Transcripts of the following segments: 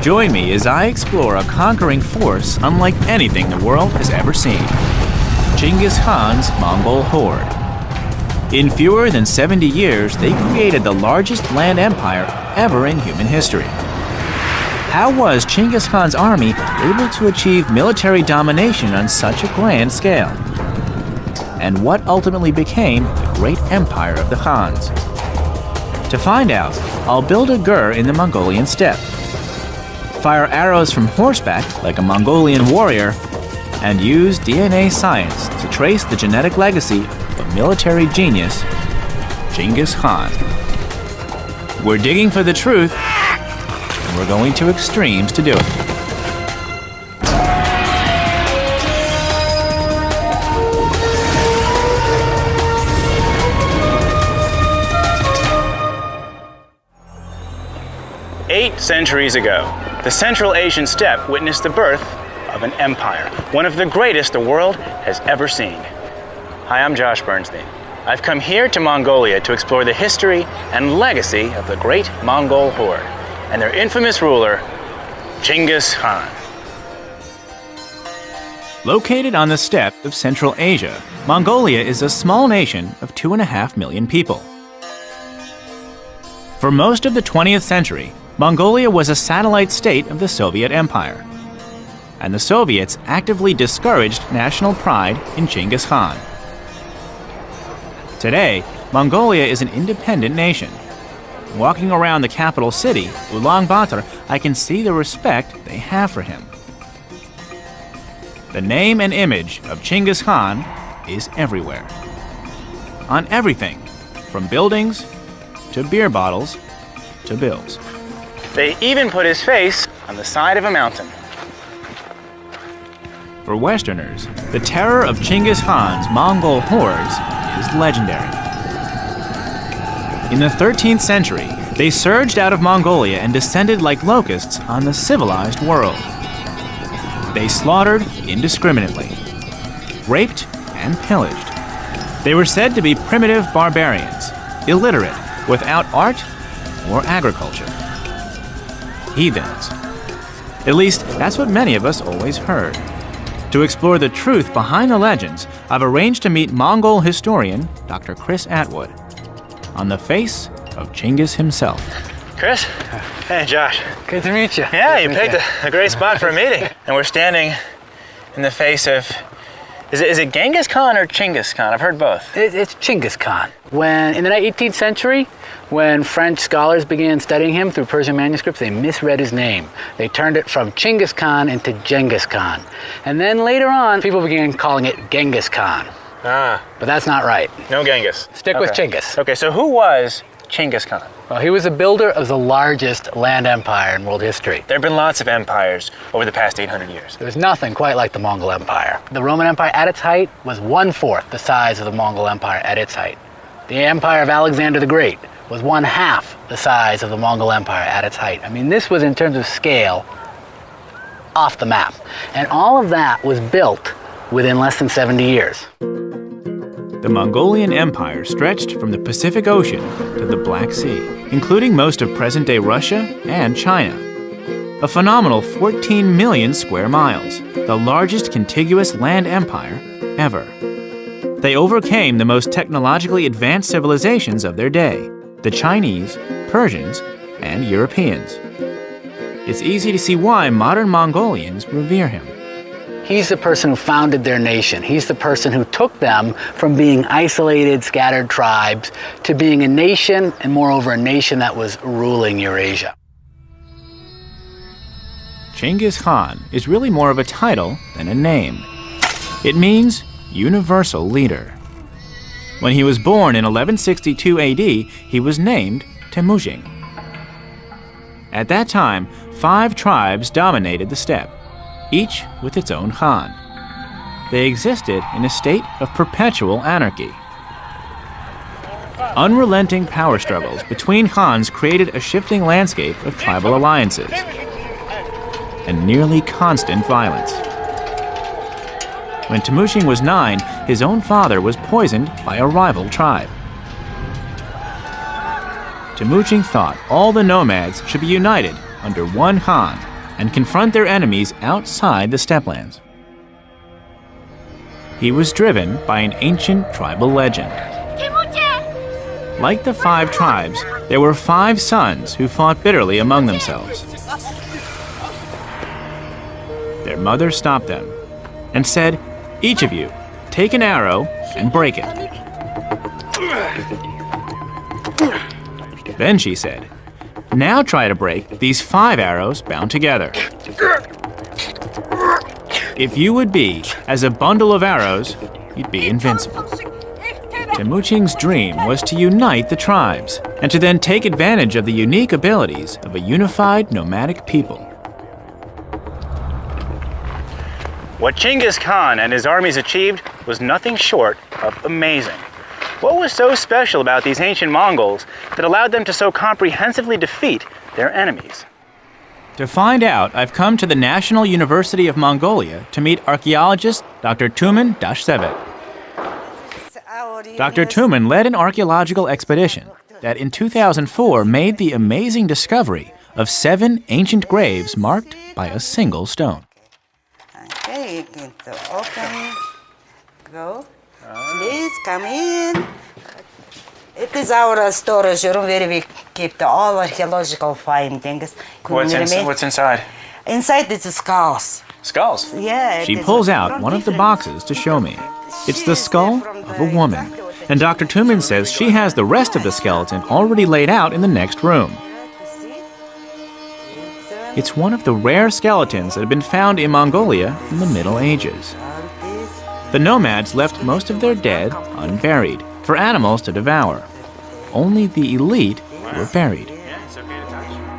Join me as I explore a conquering force unlike anything the world has ever seen. Genghis Khan's Mongol horde. In fewer than 70 years, they created the largest land empire ever in human history. How was Genghis Khan's army able to achieve military domination on such a grand scale? And what ultimately became the great empire of the Khans? To find out, I'll build a gur in the Mongolian steppe, fire arrows from horseback like a Mongolian warrior, and use DNA science to trace the genetic legacy of military genius Genghis Khan. We're digging for the truth, and we're going to extremes to do it. Eight centuries ago, the Central Asian steppe witnessed the birth of an empire, one of the greatest the world has ever seen. Hi, I'm Josh Bernstein. I've come here to Mongolia to explore the history and legacy of the great Mongol horde and their infamous ruler, Genghis Khan. Located on the steppe of Central Asia, Mongolia is a small nation of 2.5 million people. For most of the 20th century, Mongolia was a satellite state of the Soviet Empire, and the Soviets actively discouraged national pride in Genghis Khan. Today, Mongolia is an independent nation. Walking around the capital city, Ulaanbaatar, I can see the respect they have for him. The name and image of Genghis Khan is everywhere. On everything, from buildings to beer bottles to bills. They even put his face on the side of a mountain. For Westerners, the terror of Genghis Khan's Mongol hordes is legendary. In the 13th century, they surged out of Mongolia and descended like locusts on the civilized world. They slaughtered indiscriminately, raped and pillaged. They were said to be primitive barbarians, illiterate, without art or agriculture. Heathens. At least, that's what many of us always heard. To explore the truth behind the legends, I've arranged to meet Mongol historian Dr. Chris Atwood on the face of Genghis himself. Chris? Hey, Josh. Good to meet you. Yeah, you picked a great spot for a meeting. And we're standing in the face of, is it Genghis Khan or Chinggis Khan? I've heard both. It's Genghis Khan. In the 18th century, when French scholars began studying him through Persian manuscripts, they misread his name. They turned it from Chinggis Khan into Genghis Khan. And then later on, people began calling it Genghis Khan. Ah. But that's not right. No Genghis. Stick with Chinggis. Okay, so who was Chinggis Khan? Well, he was a builder of the largest land empire in world history. There have been lots of empires over the past 800 years. There's nothing quite like the Mongol Empire. The Roman Empire at its height was 1/4 the size of the Mongol Empire at its height. The Empire of Alexander the Great was 1/2 the size of the Mongol Empire at its height. I mean, this was, in terms of scale, off the map. And all of that was built within less than 70 years. The Mongolian Empire stretched from the Pacific Ocean to the Black Sea, including most of present-day Russia and China. A phenomenal 14 million square miles, the largest contiguous land empire ever. They overcame the most technologically advanced civilizations of their day, the Chinese, Persians, and Europeans. It's easy to see why modern Mongolians revere him. He's the person who founded their nation. He's the person who took them from being isolated, scattered tribes to being a nation, and moreover, a nation that was ruling Eurasia. Genghis Khan is really more of a title than a name. It means universal leader. When he was born in 1162 AD, he was named Temujin. At that time, 5 tribes dominated the steppe, each with its own Khan. They existed in a state of perpetual anarchy. Unrelenting power struggles between Khans created a shifting landscape of tribal alliances and nearly constant violence. When Temujin was 9, his own father was poisoned by a rival tribe. Temujin thought all the nomads should be united under one Khan and confront their enemies outside the steppelands. He was driven by an ancient tribal legend. Like the 5 tribes, there were 5 sons who fought bitterly among themselves. Their mother stopped them and said, "Each of you, take an arrow and break it." Then she said, "Now try to break these 5 arrows bound together. If you would be as a bundle of arrows, you'd be invincible." Temujin's dream was to unite the tribes and to then take advantage of the unique abilities of a unified nomadic people. What Genghis Khan and his armies achieved was nothing short of amazing. What was so special about these ancient Mongols that allowed them to so comprehensively defeat their enemies? To find out, I've come to the National University of Mongolia to meet archaeologist Dr. Tumen Dashsevet. Dr. Tumen led an archaeological expedition that in 2004 made the amazing discovery of 7 ancient graves marked by a single stone. Okay, you can open, go. Please come in. It is our storage room where we keep all archaeological findings. What's inside? Inside is the skulls. Skulls? Yeah. She pulls out one of the boxes to show me. It's the skull of a woman. And Dr. Tumen says she has the rest of the skeleton already laid out in the next room. It's one of the rare skeletons that have been found in Mongolia in the Middle Ages. The nomads left most of their dead unburied for animals to devour. Only the elite were buried.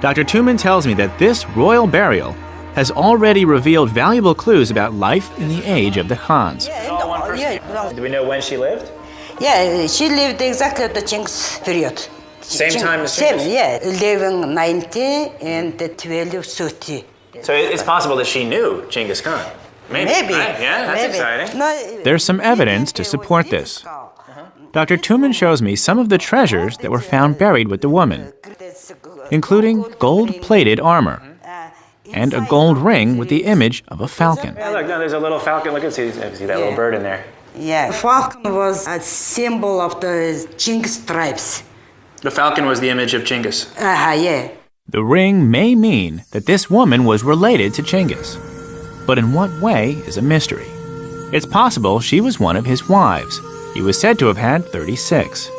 Dr. Tumen tells me that this royal burial has already revealed valuable clues about life in the age of the Khans. Do we know when she lived? Yeah, she lived exactly at the Genghis period. Same time as Same, Genghis? yeah. 1190 and 1230. So it's possible that she knew Genghis Khan. Maybe. Right? Yeah, that's exciting. No, There's some evidence to support this. Dr. Tumen shows me some of the treasures that were found buried with the woman, including gold-plated armor and a gold ring with the image of a falcon. Yeah, look, no, there's a little falcon. Look, see that little bird in there. Yeah, falcon was a symbol of the Genghis tribes. The falcon was the image of Genghis. Yeah. The ring may mean that this woman was related to Genghis, but in what way is a mystery. It's possible she was one of his wives. He was said to have had 36.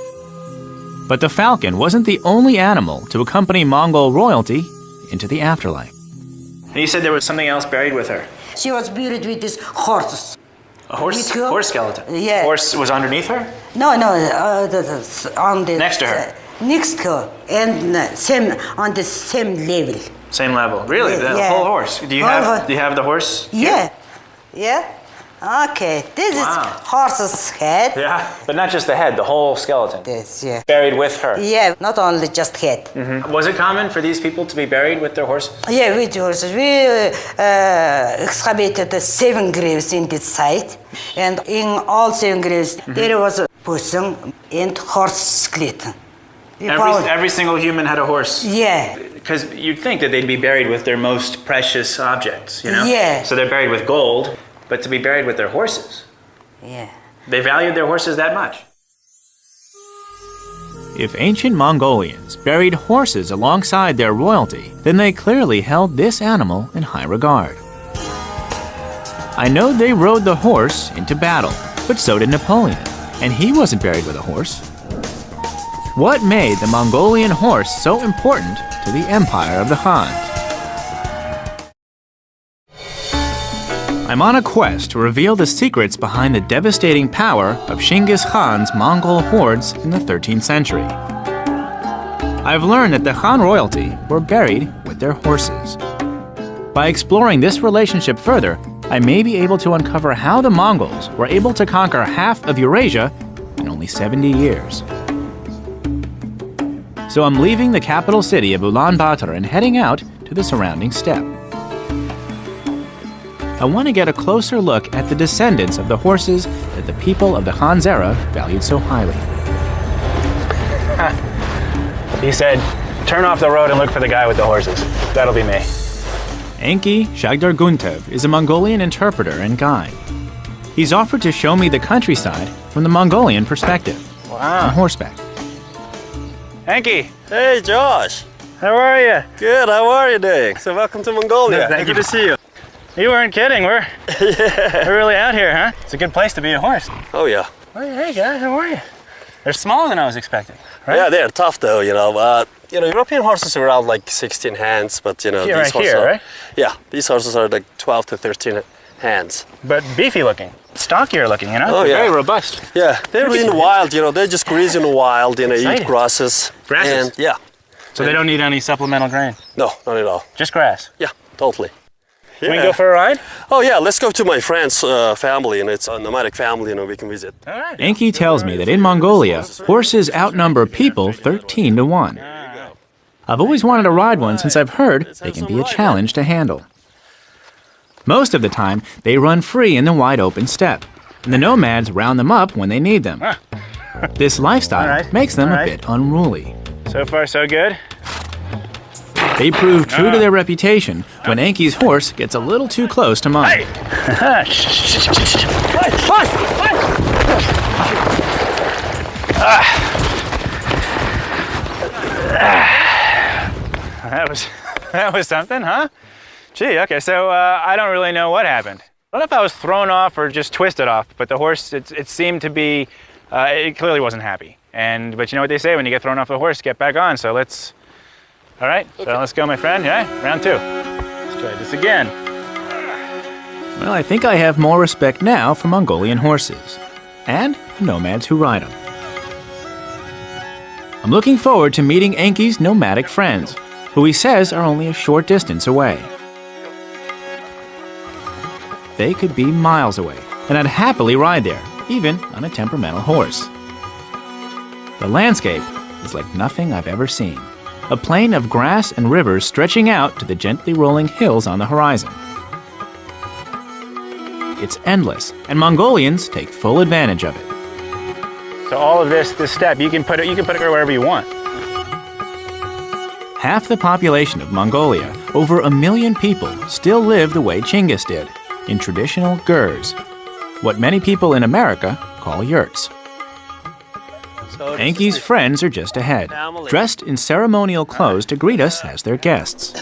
But the falcon wasn't the only animal to accompany Mongol royalty into the afterlife. And you said there was something else buried with her? She was buried with these horses. A horse skeleton? Yeah. Horse was underneath her? No, on the... Next to her? Next to her, and on the same level. Same level? Really? The whole horse? Do you have the horse? Yeah. Yeah? Okay, this is horse's head. Yeah, but not just the head, the whole skeleton. This, yeah. Buried with her. Yeah, not only just head. Was it common for these people to be buried with their horses? Yeah, with horses. We excavated the 7 graves in this site, and in all 7 graves there was a person and horse skeleton. Every single human had a horse? Yeah. Because you'd think that they'd be buried with their most precious objects, you know? Yeah. So they're buried with gold, but to be buried with their horses. Yeah. They valued their horses that much. If ancient Mongolians buried horses alongside their royalty, then they clearly held this animal in high regard. I know they rode the horse into battle, but so did Napoleon, and he wasn't buried with a horse. What made the Mongolian horse so important to the empire of the Khans? I'm on a quest to reveal the secrets behind the devastating power of Genghis Khan's Mongol hordes in the 13th century. I've learned that the Khan royalty were buried with their horses. By exploring this relationship further, I may be able to uncover how the Mongols were able to conquer half of Eurasia in only 70 years. So I'm leaving the capital city of Ulaanbaatar and heading out to the surrounding steppe. I want to get a closer look at the descendants of the horses that the people of the Khan's era valued so highly. He said, turn off the road and look for the guy with the horses. That'll be me. Enki Shagdarguntev is a Mongolian interpreter and guide. He's offered to show me the countryside from the Mongolian perspective. Wow. On horseback. Enki, Hey Josh! how are you? Good, how are you doing? So welcome to Mongolia. Thank you. Good to see you. You weren't kidding. We're really out here, huh? It's a good place to be a horse. Oh yeah. Hey guys, how are you? They're smaller than I was expecting. Right? Yeah, they're tough though, you know. European horses are around like 16 hands, but you know, Yeah, these right horses here, are, right? Yeah, these horses are like 12 to 13 hands. But beefy looking, stockier looking, you know? Oh, They're yeah. very robust. Yeah, they're in the wild, you know, they just graze in the wild, you know, eat Exciting. grasses. Grasses? And, yeah. So they don't need any supplemental grain? No, not at all. Just grass? Yeah, totally. Can we go for a ride? Oh yeah, let's go to my friend's family, and it's a nomadic family, you know, we can visit. All right. Enki tells me that in Mongolia, horses outnumber people 13 to 1. I've always wanted to ride one since I've heard they can be a challenge to handle. Most of the time, they run free in the wide open steppe, and the nomads round them up when they need them. This lifestyle All right. makes them All a right. bit unruly. So far, so good. They prove true to their reputation when Enki's horse gets a little too close to mine. That was something, huh? Gee, okay, so I don't really know what happened. I don't know if I was thrown off or just twisted off, but the horse, it seemed to be, it clearly wasn't happy. But you know what they say, when you get thrown off the horse, get back on. So let's, all right, so let's go, my friend, yeah? Round 2. Let's try this again. Well, I think I have more respect now for Mongolian horses and the nomads who ride them. I'm looking forward to meeting Enki's nomadic friends, who he says are only a short distance away. They could be miles away, and I'd happily ride there, even on a temperamental horse. The landscape is like nothing I've ever seen. A plain of grass and rivers stretching out to the gently rolling hills on the horizon. It's endless, and Mongolians take full advantage of it. So all of this steppe, you can put it wherever you want. Half the population of Mongolia, over 1 million people, still live the way Genghis did, in traditional gurs, what many people in America call yurts. So Enki's friends are just ahead, dressed in ceremonial clothes to greet us as their guests.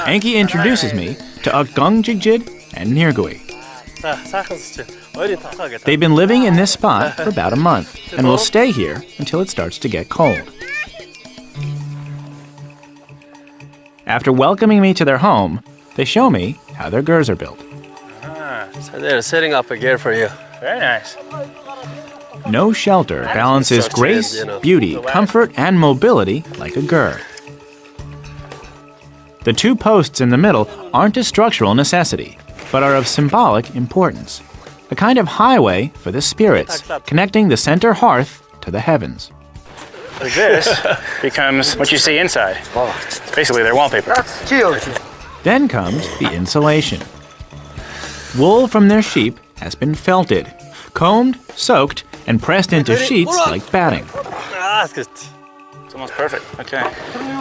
Enki introduces me to Akgongjigid and Nirgui. They've been living in this spot for about a month and will stay here until it starts to get cold. After welcoming me to their home, they show me how their gurs are built. So they're setting up a gear for you. Very nice. No shelter balances Such grace, as, you know, beauty, comfort, and mobility like a gur. The 2 posts in the middle aren't a structural necessity, but are of symbolic importance. A kind of highway for the spirits, connecting the center hearth to the heavens. This becomes what you see inside. Basically, their wallpaper. Then comes the insulation. Wool from their sheep has been felted, combed, soaked, and pressed into sheets like batting. It's almost perfect. Okay.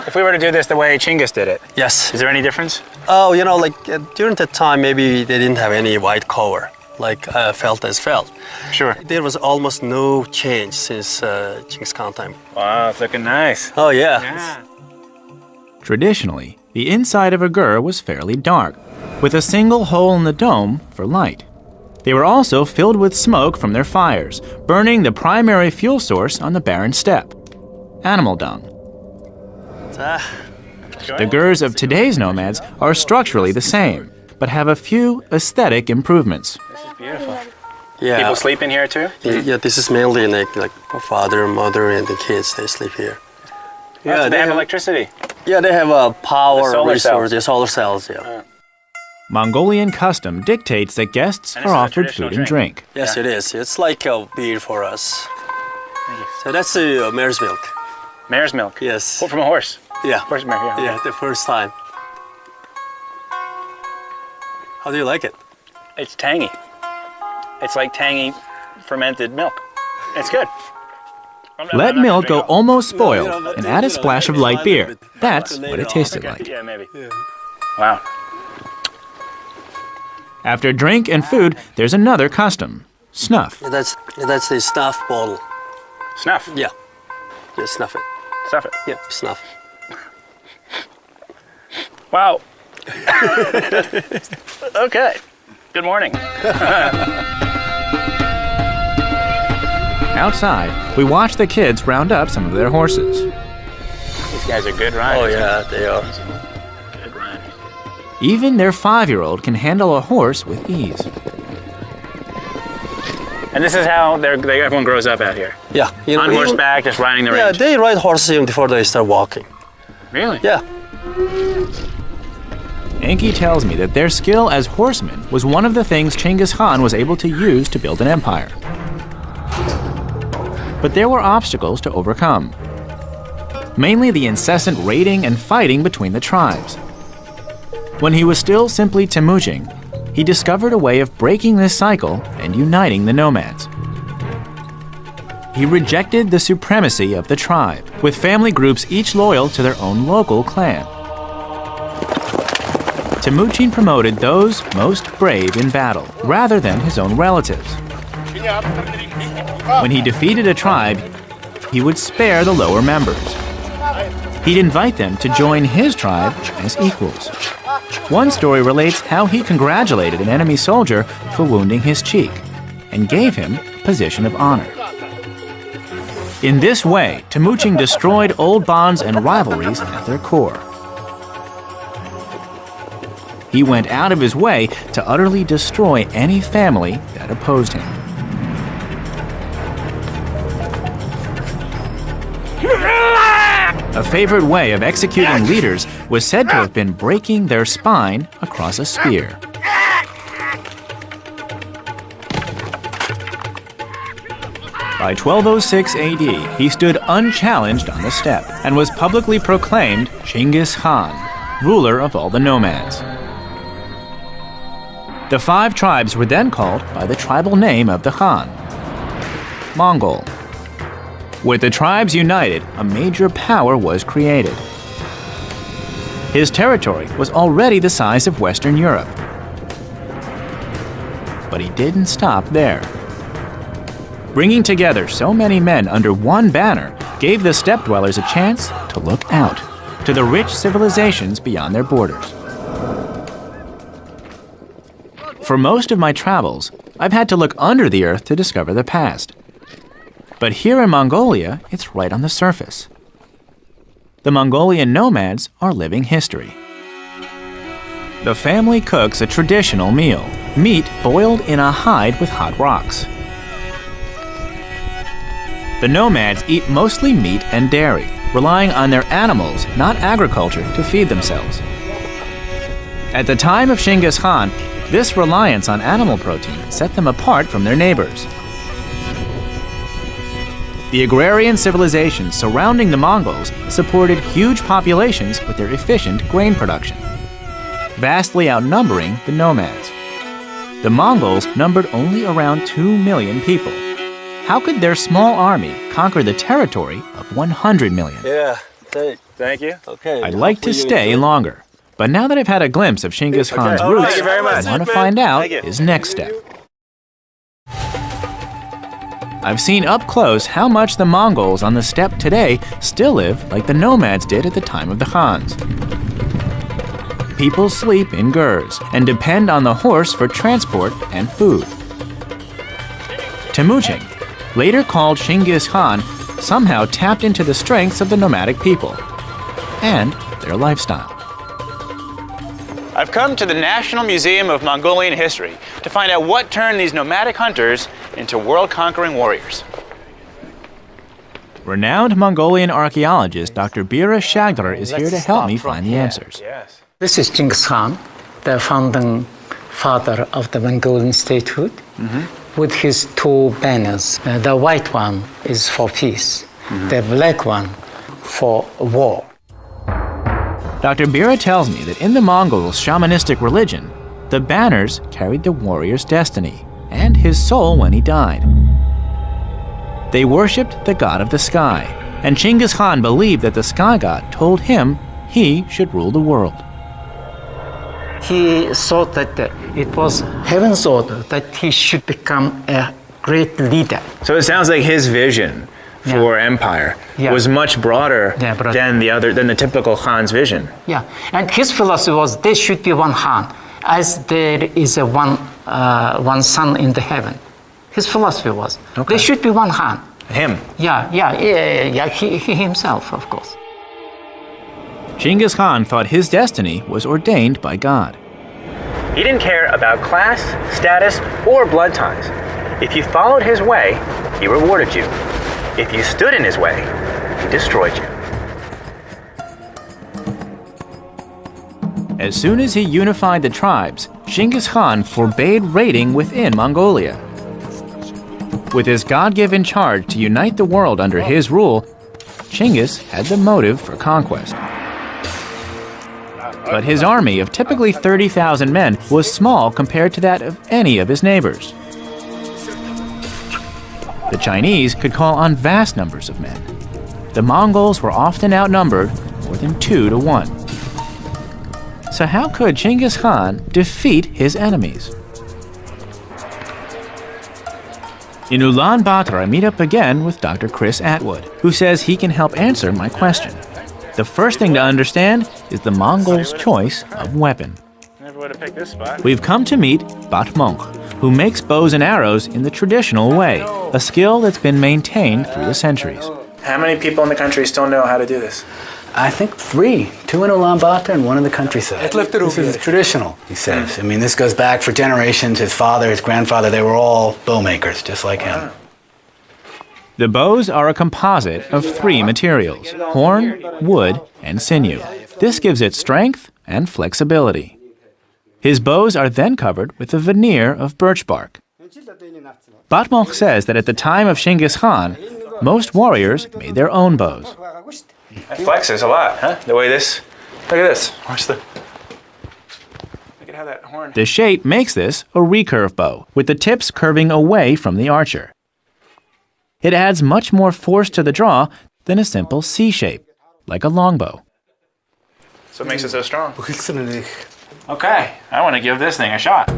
If we were to do this the way Genghis did it, Yes. is there any difference? Oh, you know, like during that time, maybe they didn't have any white cover, like felt as felt. Sure. There was almost no change since Genghis Khan time. Wow, it's looking nice. Oh yeah. Traditionally, the inside of a gur was fairly dark, with a single hole in the dome for light. They were also filled with smoke from their fires, burning the primary fuel source on the barren steppe, animal dung. The gurs of today's nomads are structurally the same, but have a few aesthetic improvements. This is beautiful. Yeah. People sleep in here too? Yeah, this is mainly like father, mother, and the kids. They sleep here. Yeah, they have electricity. Yeah, they have a power solar resource. cells. Yeah, solar cells. Yeah. Mongolian custom dictates that guests And this are is a offered traditional food and drink. Yes, it is. It's like a beer for us. Thank you. So that's the mare's milk. Mare's milk. Yes. Oh, from a horse. Yeah. Horse mare, yeah. Yeah, the first time. How do you like it? It's tangy. It's like tangy fermented milk. It's good. Let milk go almost spoiled and add a splash of light beer. That's what it tasted like. Yeah, maybe. Wow. After drink and food, there's another custom: snuff. That's the snuff bottle. Snuff. Yeah. Just snuff it. Stuff it. Yeah, snuff. Wow. Okay. Good morning. Outside, we watch the kids round up some of their horses. These guys are good riders. Oh yeah, they are. Good riders. Even their 5-year-old can handle a horse with ease. And this is how everyone grows up out here. Yeah. You know, On horseback, just riding the range. Yeah, they ride horses even before they start walking. Really? Yeah. Enki tells me that their skill as horsemen was one of the things Genghis Khan was able to use to build an empire. But there were obstacles to overcome. Mainly the incessant raiding and fighting between the tribes. When he was still simply Temujin, he discovered a way of breaking this cycle and uniting the nomads. He rejected the supremacy of the tribe, with family groups each loyal to their own local clan. Temujin promoted those most brave in battle, rather than his own relatives. When he defeated a tribe, he would spare the lower members. He'd invite them to join his tribe as equals. One story relates how he congratulated an enemy soldier for wounding his cheek and gave him a position of honor. In this way, Temujin destroyed old bonds and rivalries at their core. He went out of his way to utterly destroy any family that opposed him. A favorite way of executing leaders was said to have been breaking their spine across a spear. By 1206 AD, he stood unchallenged on the steppe and was publicly proclaimed Genghis Khan, ruler of all the nomads. The 5 tribes were then called by the tribal name of the Khan, Mongol. With the tribes united, a major power was created. His territory was already the size of Western Europe. But he didn't stop there. Bringing together so many men under one banner gave the steppe dwellers a chance to look out to the rich civilizations beyond their borders. For most of my travels, I've had to look under the earth to discover the past. But here in Mongolia, it's right on the surface. The Mongolian nomads are living history. The family cooks a traditional meal, meat boiled in a hide with hot rocks. The nomads eat mostly meat and dairy, relying on their animals, not agriculture, to feed themselves. At the time of Genghis Khan, this reliance on animal protein set them apart from their neighbors. The agrarian civilizations surrounding the Mongols supported huge populations with their efficient grain production, vastly outnumbering the nomads. The Mongols numbered only around 2 million people. How could their small army conquer the territory of 100 million? Yeah. Thank you. Okay. I'd like to stay longer, but now that I've had a glimpse of Genghis Khan's All right, roots, thank you very much. I want to find out Thank you. his next step. I've seen up close how much the Mongols on the steppe today still live like the nomads did at the time of the Khans. People sleep in gurs and depend on the horse for transport and food. Temujin, later called Genghis Khan, somehow tapped into the strengths of the nomadic people and their lifestyle. I've come to the National Museum of Mongolian History to find out what turned these nomadic hunters into world-conquering warriors. Renowned Mongolian archaeologist Dr. Bira Shagdar is here to help me find the answers. Yes. This is Genghis Khan, the founding father of the Mongolian statehood, with his 2 banners. The white one is for peace, the black one for war. Dr. Bira tells me that in the Mongols' shamanistic religion, the banners carried the warrior's destiny and his soul when he died. They worshipped the god of the sky, and Genghis Khan believed that the sky god told him he should rule the world. He thought that it was heaven's order that he should become a great leader. So it sounds like his vision for empire was much broader than the typical Khan's vision. Yeah, and his philosophy was there should be one Khan, as there is one sun in the heaven. His philosophy was there should be one Khan. Him? Yeah, he himself, of course. Genghis Khan thought his destiny was ordained by God. He didn't care about class, status, or blood ties. If you followed his way, he rewarded you. If you stood in his way, he destroyed you. As soon as he unified the tribes, Genghis Khan forbade raiding within Mongolia. With his God-given charge to unite the world under his rule, Genghis had the motive for conquest. But his army of typically 30,000 men was small compared to that of any of his neighbors. The Chinese could call on vast numbers of men. The Mongols were often outnumbered more than 2 to 1. So how could Genghis Khan defeat his enemies? In Ulaanbaatar, I meet up again with Dr. Chris Atwood, who says he can help answer my question. The first thing to understand is the Mongols' choice of weapon. Never would have picked this spot. We've come to meet Batmonk, who makes bows and arrows in the traditional way, a skill that's been maintained through the centuries. How many people in the country still know how to do this? I think 3. 2 in Ulaanbaatar and 1 in the countryside. This is traditional, he says. I mean, this goes back for generations. His father, his grandfather, they were all bow makers, just like him. The bows are a composite of 3 materials: horn, wood, and sinew. This gives it strength and flexibility. His bows are then covered with a veneer of birch bark. Batmonk says that at the time of Genghis Khan, most warriors made their own bows. That flexes a lot, huh? The way this... Look at this. Watch the... Look at how that horn... The shape makes this a recurve bow, with the tips curving away from the archer. It adds much more force to the draw than a simple C shape, like a longbow. So it makes it so strong. Okay, I want to give this thing a shot.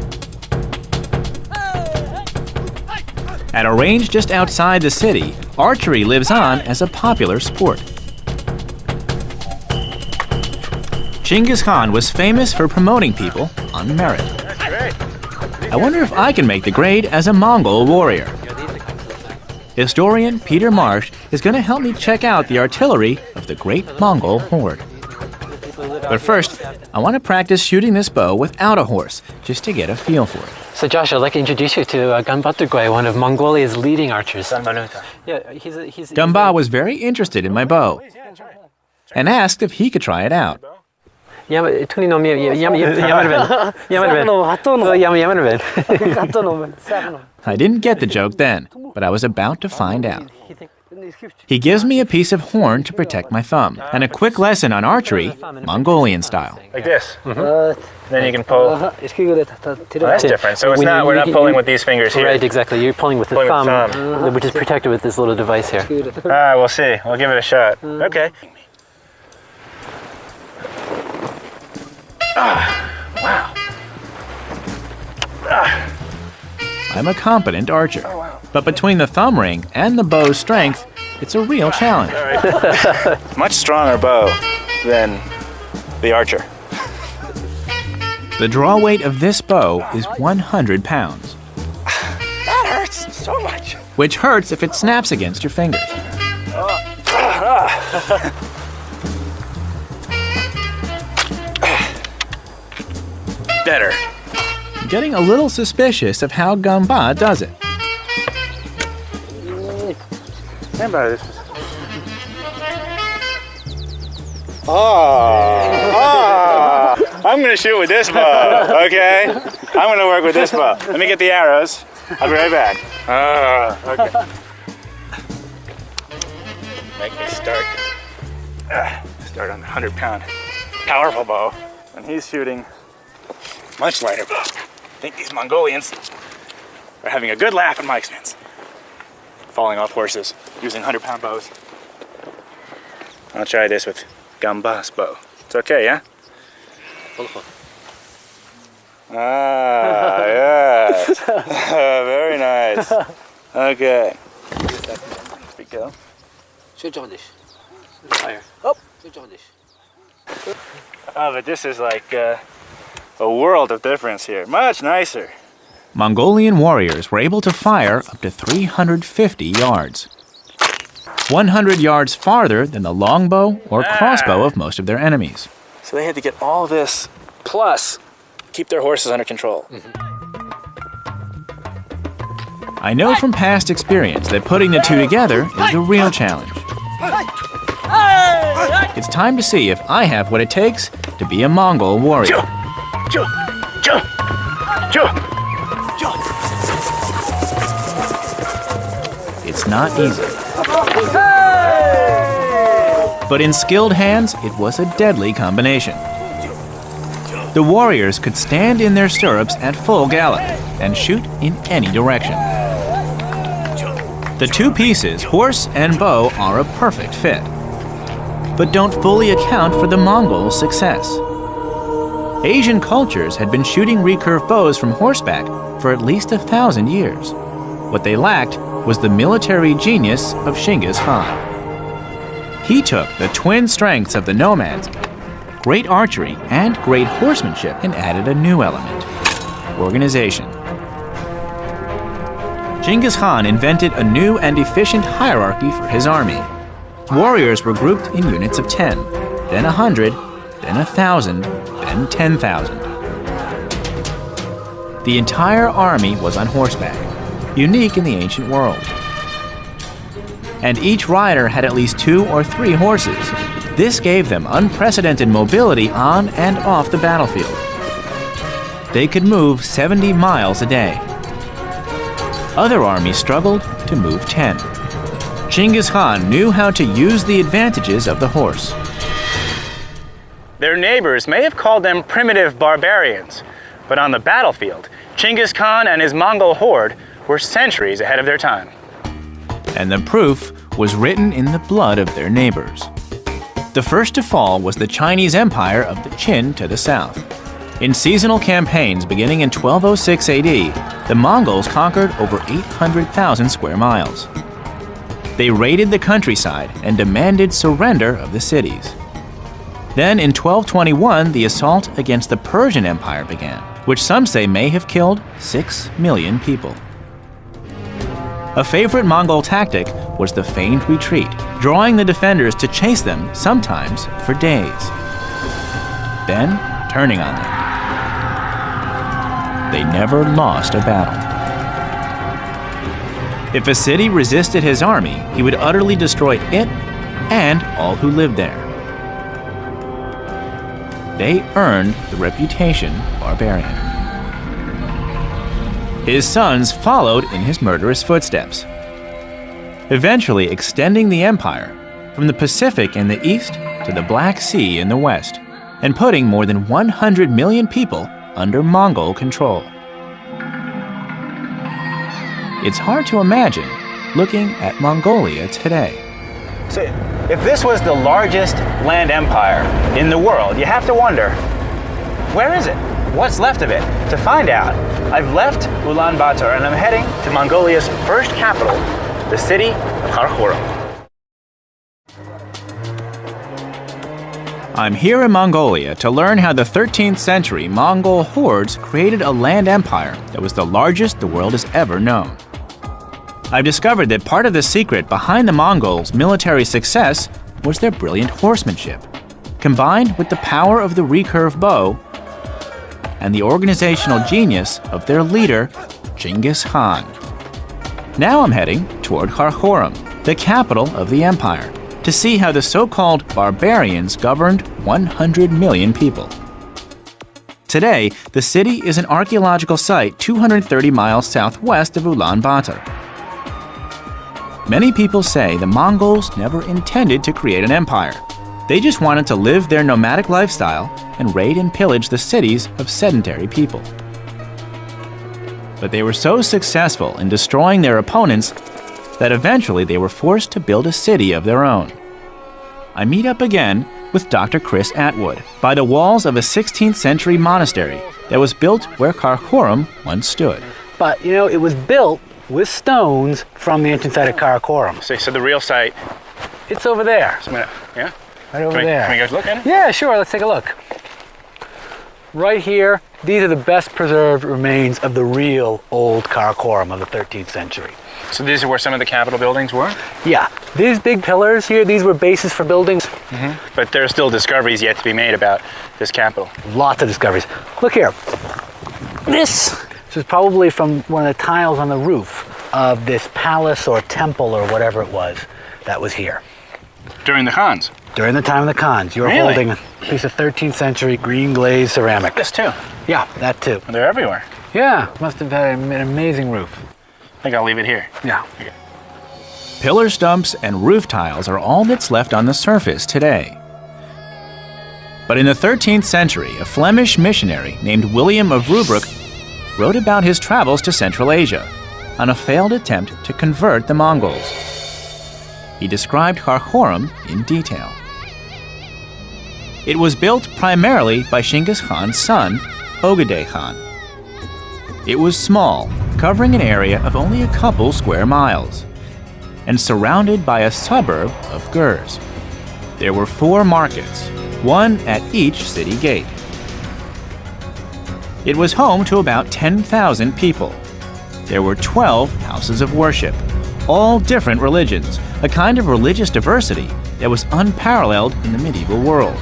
At a range just outside the city, archery lives on as a popular sport. Genghis Khan was famous for promoting people on merit. I wonder if I can make the grade as a Mongol warrior. Historian Peter Marsh is going to help me check out the artillery of the great Mongol horde. But first, I want to practice shooting this bow without a horse, just to get a feel for it. So Josh, I'd like to introduce you to Ganbatugwe, one of Mongolia's leading archers. Yeah, he's Gamba was very interested in my bow and asked if he could try it out. I didn't get the joke then, but I was about to find out. He gives me a piece of horn to protect my thumb, and a quick lesson on archery, Mongolian style. Like this. Then you can pull. Oh, that's different. So it's not, we're not pulling with these fingers here. Right, exactly. You're pulling with the thumb, which is protected with this little device here. We'll see. We'll give it a shot. Okay. Wow. I'm a competent archer, but between the thumb ring and the bow's strength, it's a real challenge. Much stronger bow than the archer. The draw weight of this bow is 100 pounds. That hurts so much. Which hurts if it snaps against your fingers. Better. I'm getting a little suspicious of how Gamba does it. I'm gonna shoot with this bow, okay? I'm gonna work with this bow. Let me get the arrows. I'll be right back. Okay. Make me start on the 100-pound powerful bow, and he's shooting much lighter bow. I think these Mongolians are having a good laugh at my expense. falling off horses using 100-pound bows. I'll try this with Gambas bow. It's okay, yeah? Ah, yes. Very nice. Okay. Here we go. Fire. Oh, but this is like a world of difference here. Much nicer. Mongolian warriors were able to fire up to 350 yards. 100 yards farther than the longbow or crossbow of most of their enemies. So they had to get all this, plus keep their horses under control. I know from past experience that putting the two together is the real challenge. It's time to see if I have what it takes to be a Mongol warrior. It's not easy. But in skilled hands, it was a deadly combination. The warriors could stand in their stirrups at full gallop and shoot in any direction. The two pieces, horse and bow, are a perfect fit, but don't fully account for the Mongols' success. Asian cultures had been shooting recurve bows from horseback for at least 1,000 years. What they lacked was the military genius of Genghis Khan. He took the twin strengths of the nomads, great archery and great horsemanship, and added a new element: organization. Genghis Khan invented a new and efficient hierarchy for his army. Warriors were grouped in units of 10, then 100, then 1,000, then 10,000. The entire army was on horseback, unique in the ancient world. And each rider had at least 2 or 3 horses. This gave them unprecedented mobility on and off the battlefield. They could move 70 miles a day. Other armies struggled to move 10. Genghis Khan knew how to use the advantages of the horse. Their neighbors may have called them primitive barbarians, but on the battlefield, Genghis Khan and his Mongol horde were centuries ahead of their time. And the proof was written in the blood of their neighbors. The first to fall was the Chinese Empire of the Qin to the south. In seasonal campaigns beginning in 1206 AD, the Mongols conquered over 800,000 square miles. They raided the countryside and demanded surrender of the cities. Then in 1221, the assault against the Persian Empire began, which some say may have killed 6 million people. A favorite Mongol tactic was the feigned retreat, drawing the defenders to chase them, sometimes for days. Then turning on them. They never lost a battle. If a city resisted his army, he would utterly destroy it and all who lived there. They earned the reputation barbarian. His sons followed in his murderous footsteps, eventually extending the empire from the Pacific in the east to the Black Sea in the west, and putting more than 100 million people under Mongol control. It's hard to imagine looking at Mongolia today. So if this was the largest land empire in the world, you have to wonder, where is it? What's left of it? To find out, I've left Ulaanbaatar and I'm heading to Mongolia's first capital, the city of Karakorum. I'm here in Mongolia to learn how the 13th century Mongol hordes created a land empire that was the largest the world has ever known. I've discovered that part of the secret behind the Mongols' military success was their brilliant horsemanship, combined with the power of the recurve bow and the organizational genius of their leader, Genghis Khan. Now I'm heading toward Karakorum, the capital of the empire, to see how the so-called barbarians governed 100 million people. Today, the city is an archaeological site 230 miles southwest of Ulaanbaatar. Many people say the Mongols never intended to create an empire. They just wanted to live their nomadic lifestyle and raid and pillage the cities of sedentary people. But they were so successful in destroying their opponents that eventually they were forced to build a city of their own. I meet up again with Dr. Chris Atwood by the walls of a 16th century monastery that was built where Karakoram once stood. But, you know, it was built with stones from the ancient site of Karakoram. So the real site, It's over there, yeah? right over Can there. we guys look at it? Yeah, sure, let's take a look. Right here, these are the best preserved remains of the real old Karakoram of the 13th century. So these are where some of the Capitol buildings were? Yeah, these big pillars here, these were bases for buildings. But there are still discoveries yet to be made about this capital. Lots of discoveries. Look here. This is probably from one of the tiles on the roof of this palace or temple or whatever it was that was here. During the Khans? During the time of the Khans, you were Really? holding a piece of 13th century green glazed ceramic. This too. Yeah, that too. They're everywhere. Yeah, must have had an amazing roof. I think I'll leave it here. Yeah. Pillar stumps and roof tiles are all that's left on the surface today. But in the 13th century, a Flemish missionary named William of Rubruck wrote about his travels to Central Asia on a failed attempt to convert the Mongols. He described Karakoram in detail. It was built primarily by Genghis Khan's son, Ogedei Khan. It was small, covering an area of only a couple square miles, and surrounded by a suburb of Gurs. There were 4 markets, one at each city gate. It was home to about 10,000 people. There were 12 houses of worship, all different religions, a kind of religious diversity that was unparalleled in the medieval world.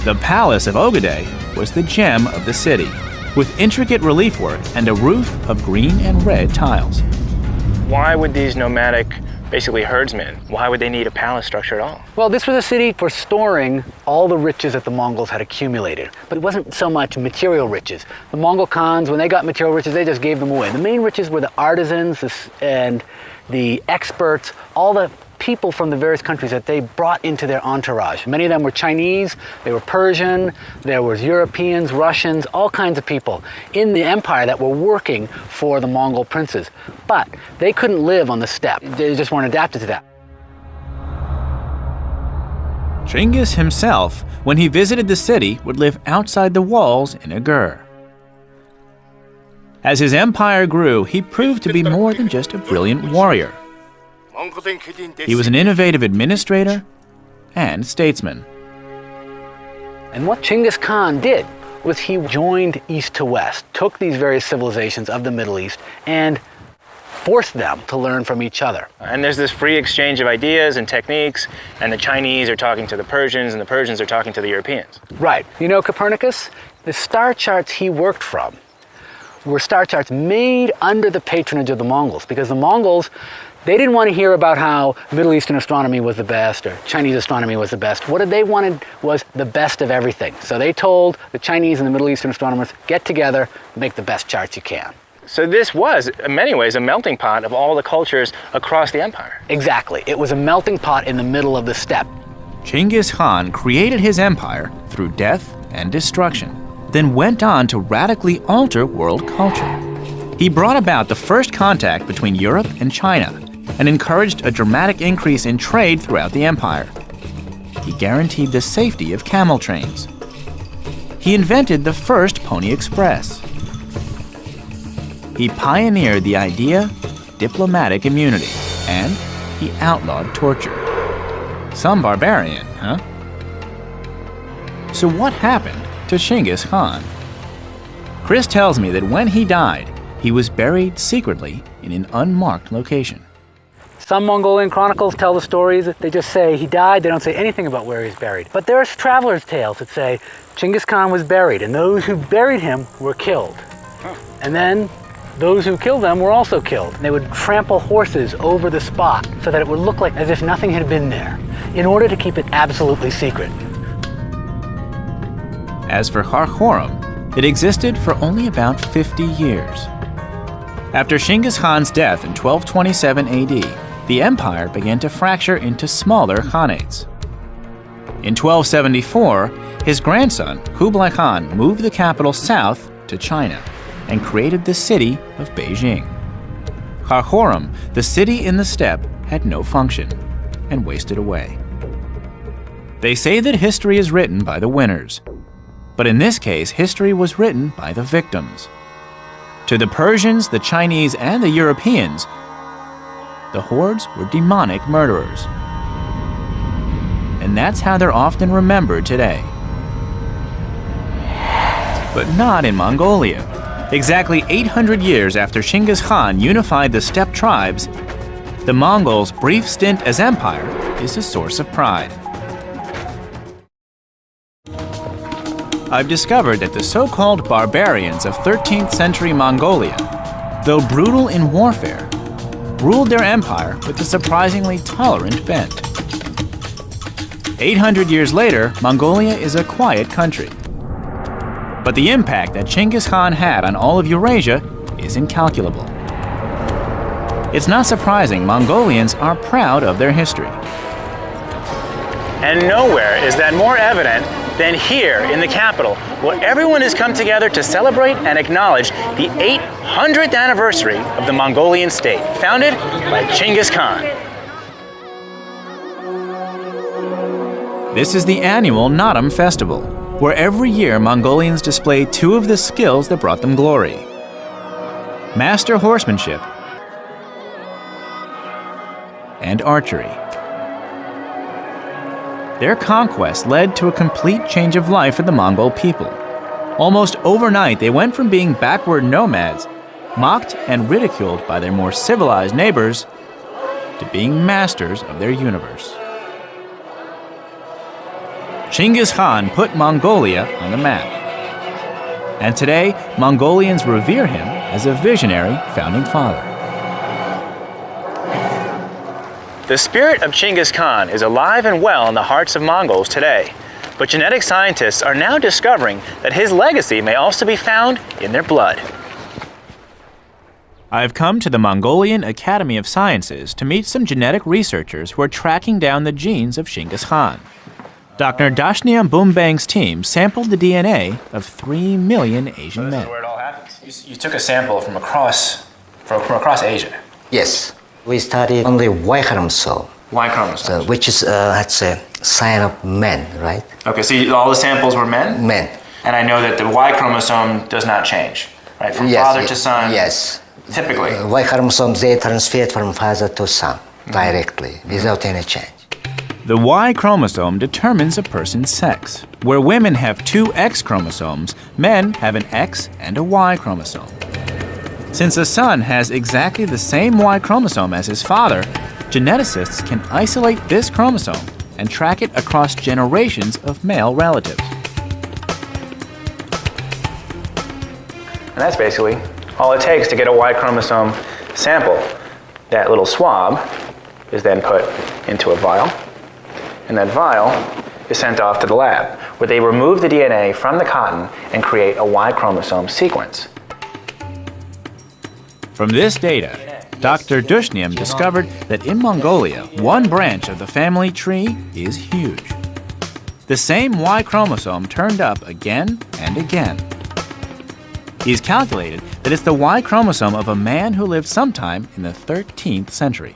The Palace of Ogedei was the gem of the city, with intricate relief work and a roof of green and red tiles. Why would these nomadic, basically herdsmen, why would they need a palace structure at all? Well, this was a city for storing all the riches that the Mongols had accumulated. But it wasn't so much material riches. The Mongol Khans, when they got material riches, they just gave them away. The main riches were the artisans and the experts, all the people from the various countries that they brought into their entourage. Many of them were Chinese, they were Persian, there was Europeans, Russians, all kinds of people in the empire that were working for the Mongol princes. But they couldn't live on the steppe. They just weren't adapted to that. Genghis himself, when he visited the city, would live outside the walls in a gur. As his empire grew, he proved to be more than just a brilliant warrior. He was an innovative administrator and statesman. And what Genghis Khan did was he joined east to west, took these various civilizations of the Middle East and forced them to learn from each other. And there's this free exchange of ideas and techniques, and the Chinese are talking to the Persians, and the Persians are talking to the Europeans. Right. You know, Copernicus, the star charts he worked from were star charts made under the patronage of the Mongols, because the Mongols, they didn't want to hear about how Middle Eastern astronomy was the best or Chinese astronomy was the best. What they wanted was the best of everything. So they told the Chinese and the Middle Eastern astronomers, get together, make the best charts you can. So this was, in many ways, a melting pot of all the cultures across the empire. Exactly. It was a melting pot in the middle of the steppe. Genghis Khan created his empire through death and destruction, then went on to radically alter world culture. He brought about the first contact between Europe and China and encouraged a dramatic increase in trade throughout the empire. He guaranteed the safety of camel trains. He invented the first Pony Express. He pioneered the idea of diplomatic immunity, and he outlawed torture. Some barbarian, huh? So what happened to Genghis Khan? Chris tells me that when he died, he was buried secretly in an unmarked location. Some Mongolian chronicles tell the stories. They just say he died. They don't say anything about where he's buried. But there's travelers' tales that say Genghis Khan was buried, and those who buried him were killed. And then those who killed them were also killed. They would trample horses over the spot so that it would look like as if nothing had been there, in order to keep it absolutely secret. As for Karakoram, it existed for only about 50 years. After Genghis Khan's death in 1227 AD, the empire began to fracture into smaller khanates. In 1274, his grandson, Kublai Khan, moved the capital south to China and created the city of Beijing. Karakoram, the city in the steppe, had no function and wasted away. They say that history is written by the winners, but in this case, history was written by the victims. To the Persians, the Chinese, and the Europeans, the hordes were demonic murderers. And that's how they're often remembered today. But not in Mongolia. Exactly 800 years after Genghis Khan unified the steppe tribes, the Mongols' brief stint as empire is a source of pride. I've discovered that the so-called barbarians of 13th century Mongolia, though brutal in warfare, ruled their empire with a surprisingly tolerant bent. 800 years later, Mongolia is a quiet country. But the impact that Genghis Khan had on all of Eurasia is incalculable. It's not surprising Mongolians are proud of their history. And nowhere is that more evident than here in the capital, where everyone has come together to celebrate and acknowledge the 800th anniversary of the Mongolian state, founded by Genghis Khan. This is the annual Naadam Festival, where every year Mongolians display two of the skills that brought them glory: master horsemanship and archery. Their conquest led to a complete change of life for the Mongol people. Almost overnight, they went from being backward nomads, mocked and ridiculed by their more civilized neighbors, to being masters of their universe. Genghis Khan put Mongolia on the map. And today, Mongolians revere him as a visionary founding father. The spirit of Genghis Khan is alive and well in the hearts of Mongols today, but genetic scientists are now discovering that his legacy may also be found in their blood. I've come to the Mongolian Academy of Sciences to meet some genetic researchers who are tracking down the genes of Genghis Khan. Dr. Dashniam Bumbang's team sampled the DNA of 3 million Asian men. This is where it all happens. You took a sample from across Asia. Yes. We studied only Y chromosome. Y chromosome. So, which is, let's say, sign of men, right? Okay, so all the samples were men? Men. And I know that the Y chromosome does not change, right? From father to son? Yes. Typically. Y chromosomes, they transferred from father to son directly, without any change. The Y chromosome determines a person's sex. Where women have 2 X chromosomes, men have an X and a Y chromosome. Since a son has exactly the same Y chromosome as his father, geneticists can isolate this chromosome and track it across generations of male relatives. And that's basically all it takes to get a Y chromosome sample. That little swab is then put into a vial, and that vial is sent off to the lab, where they remove the DNA from the cotton and create a Y chromosome sequence. From this data, Dr. Dushniam discovered that in Mongolia, one branch of the family tree is huge. The same Y chromosome turned up again and again. He's calculated that it's the Y chromosome of a man who lived sometime in the 13th century.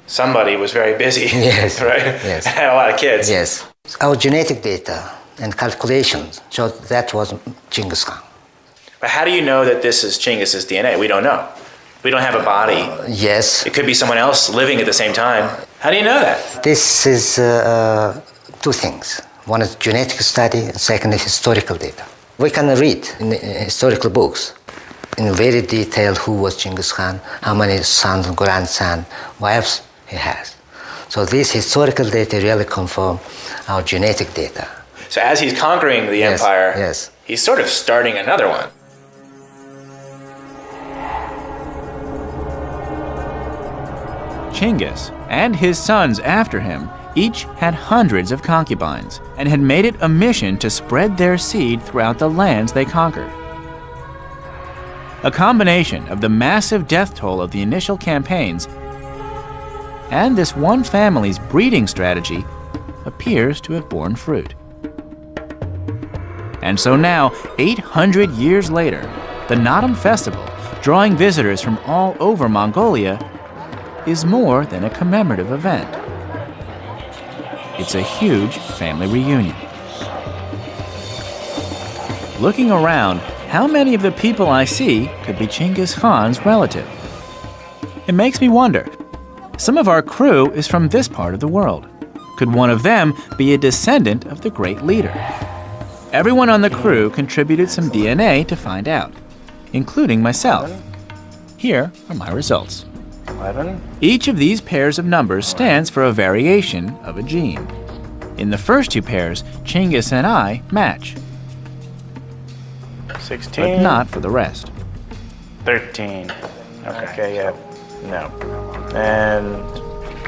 Somebody was very busy, Yes. right? Yes. Had a lot of kids. Yes. Our genetic data and calculations showed that was Genghis Khan. But how do you know that this is Genghis's DNA? We don't know. We don't have a body. Yes. It could be someone else living at the same time. How do you know that? This is 2 things. One is genetic study, and second is historical data. We can read in historical books in very detail who was Genghis Khan, how many sons and grandsons, wives he has. So these historical data really confirm our genetic data. So as he's conquering the empire, yes. He's sort of starting another one. Genghis and his sons after him each had hundreds of concubines and had made it a mission to spread their seed throughout the lands they conquered. A combination of the massive death toll of the initial campaigns and this one family's breeding strategy appears to have borne fruit. And so now, 800 years later, the Naadam Festival, drawing visitors from all over Mongolia, is more than a commemorative event. It's a huge family reunion. Looking around, how many of the people I see could be Genghis Khan's relative? It makes me wonder. Some of our crew is from this part of the world. Could one of them be a descendant of the great leader? Everyone on the crew contributed some DNA to find out, including myself. Here are my results. 11. Each of these pairs of numbers stands for a variation of a gene. In the first two pairs, Genghis and I match, 16. but not for the rest. 13. Okay, yeah. No. And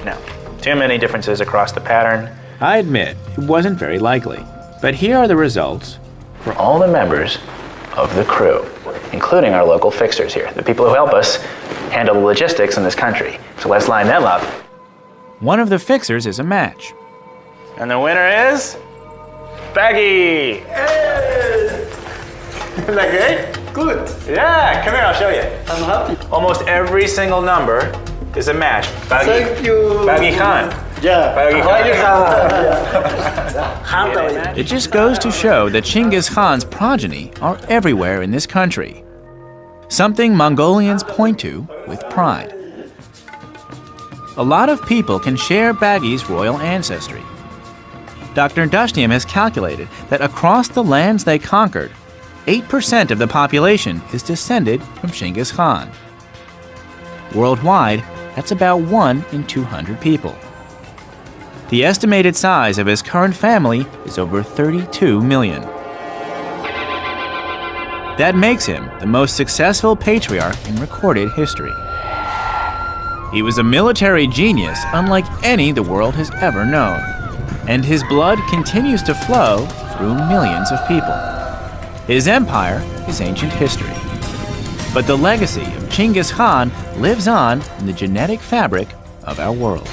no. Too many differences across the pattern. I admit, it wasn't very likely. But here are the results For all the members of the crew, including our local fixers here, the people who help us handle the logistics in this country. So let's line them up. One of the fixers is a match. And the winner is Baggy. Isn't that great? Good. Yeah, come here, I'll show you. I'm happy. Almost every single number is a match. Baggy. Thank you. Baggy Khaan. Yeah. Baggy Khaan. It just goes to show that Genghis Khan's progeny are everywhere in this country. Something Mongolians point to with pride. A lot of people can share Baggy's royal ancestry. Dr. Dashniam has calculated that across the lands they conquered, 8% of the population is descended from Genghis Khan. Worldwide, that's about 1 in 200 people. The estimated size of his current family is over 32 million. That makes him the most successful patriarch in recorded history. He was a military genius unlike any the world has ever known, and his blood continues to flow through millions of people. His empire is ancient history. But the legacy of Genghis Khan lives on in the genetic fabric of our world.